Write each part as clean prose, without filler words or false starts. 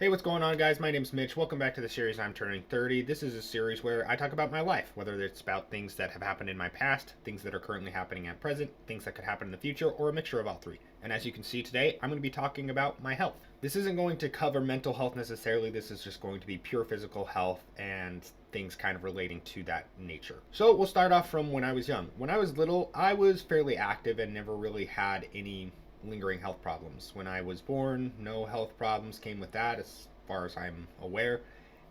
Hey, what's going on, guys? My name's Mitch. Welcome back to the series I'm Turning 30. This is a series where I talk about my life, whether it's about things that have happened in my past, things that are currently happening at present, things that could happen in the future, or a mixture of all three. And as you can see today, I'm going to be talking about my health. This isn't going to cover mental health necessarily, this is just going to be pure physical health and things kind of relating to that nature. So we'll start off from when I was young. When I was little, I was fairly active and never really had any lingering health problems. When I was born, no health problems came with that as far as I'm aware,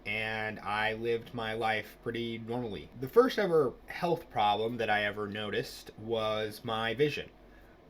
and I lived my life pretty normally. The first ever health problem that I ever noticed was my vision.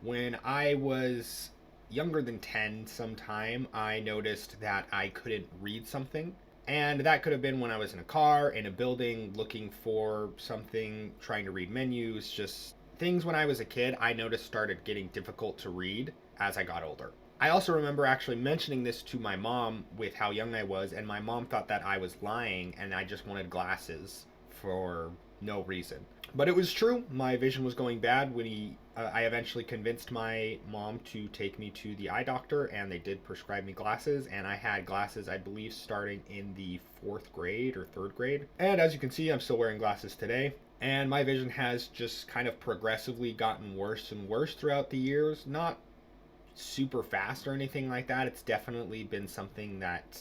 When I was younger than 10 sometime, I noticed that I couldn't read something. And that could have been when I was in a car, in a building, looking for something, trying to read menus, just things when I was a kid I noticed started getting difficult to read as I got older. I also remember actually mentioning this to my mom with how young I was, and my mom thought that I was lying and I just wanted glasses for no reason. But it was true. My vision was going bad when I eventually convinced my mom to take me to the eye doctor, and they did prescribe me glasses. And I had glasses, I believe, starting in the fourth grade or third grade. And as you can see, I'm still wearing glasses today. And my vision has just kind of progressively gotten worse and worse throughout the years. Not super fast or anything like that. It's definitely been something that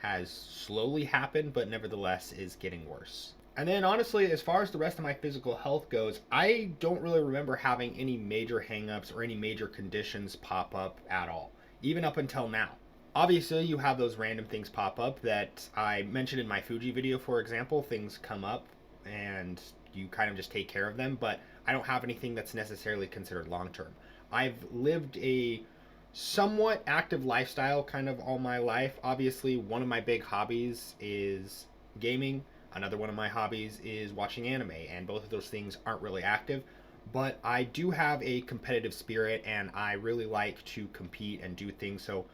has slowly happened, but nevertheless is getting worse. And then, honestly, as far as the rest of my physical health goes, I don't really remember having any major hangups or any major conditions pop up at all, even up until now. Obviously, you have those random things pop up that I mentioned in my Fuji video, for example. Things come up and you kind of just take care of them, but I don't have anything that's necessarily considered long term. I've lived a somewhat active lifestyle kind of all my life. Obviously, one of my big hobbies is gaming. Another one of my hobbies is watching anime, and both of those things aren't really active. But I do have a competitive spirit, and I really like to compete and do things. So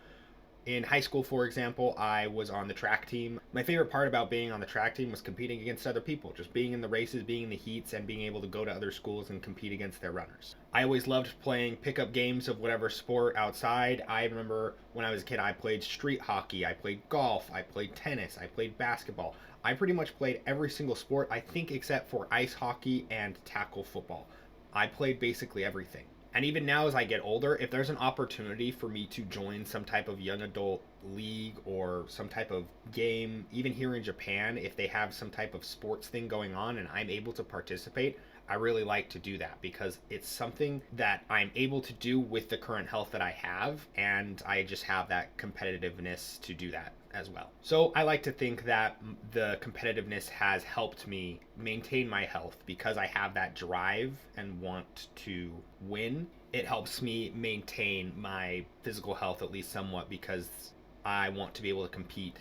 in high school, for example, I was on the track team. My favorite part about being on the track team was competing against other people, just being in the races, being in the heats, and being able to go to other schools and compete against their runners. I always loved playing pickup games of whatever sport outside. I remember when I was a kid, I played street hockey, I played golf, I played tennis, I played basketball. I pretty much played every single sport, I think, except for ice hockey and tackle football. I played basically everything. And even now, as I get older, if there's an opportunity for me to join some type of young adult league or some type of game, even here in Japan, if they have some type of sports thing going on and I'm able to participate, I really like to do that because it's something that I'm able to do with the current health that I have, and I just have that competitiveness to do that as well. So I like to think that the competitiveness has helped me maintain my health because I have that drive and want to win. It helps me maintain my physical health at least somewhat because I want to be able to compete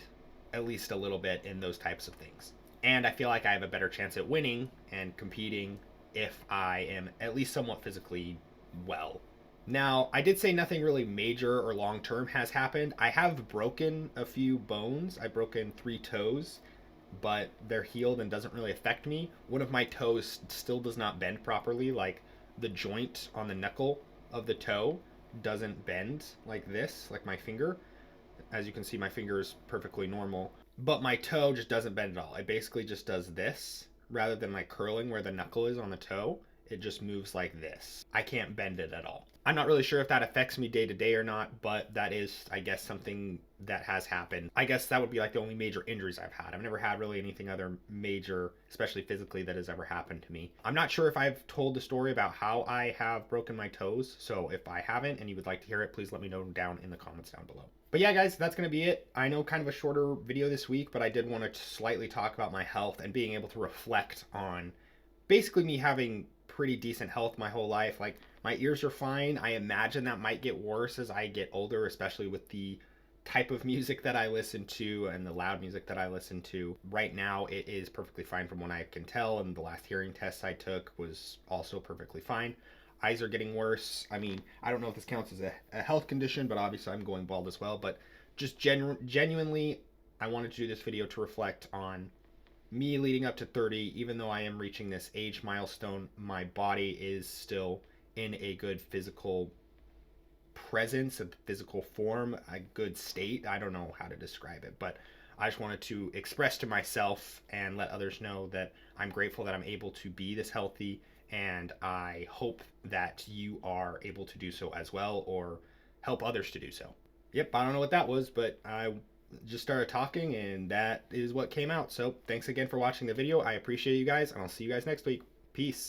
at least a little bit in those types of things. And I feel like I have a better chance at winning and competing if I am at least somewhat physically well. Now, I did say nothing really major or long term has happened. I have broken a few bones. I've broken 3 toes, but they're healed and doesn't really affect me. One of my toes still does not bend properly, like the joint on the knuckle of the toe doesn't bend like this, like my finger. As you can see, my finger is perfectly normal, but my toe just doesn't bend at all. It basically just does this rather than like curling where the knuckle is on the toe. It just moves like this. I can't bend it at all. I'm not really sure if that affects me day to day or not, but that is, I guess, something that has happened. I guess that would be like the only major injuries I've had. I've never had really anything other major, especially physically, that has ever happened to me. I'm not sure if I've told the story about how I have broken my toes, so if I haven't and you would like to hear it, please let me know down in the comments down below. But yeah, guys, that's going to be it. I know kind of a shorter video this week, but I did want to slightly talk about my health and being able to reflect on basically me having pretty decent health my whole life. Like, my ears are fine. I imagine that might get worse as I get older, especially with the type of music that I listen to and the loud music that I listen to. Right now, it is perfectly fine from what I can tell, and the last hearing test I took was also perfectly fine. Eyes are getting worse. I mean, I don't know if this counts as a health condition, but obviously I'm going bald as well. But just genuinely, I wanted to do this video to reflect on me leading up to 30. Even though I am reaching this age milestone, my body is still in a good physical presence, a physical form, a good state. I don't know how to describe it, but I just wanted to express to myself and let others know that I'm grateful that I'm able to be this healthy, and I hope that you are able to do so as well, or help others to do so. Yep, I don't know what that was, but I just started talking and that is what came out. So thanks again for watching the video. I appreciate you guys, and I'll see you guys next week. Peace.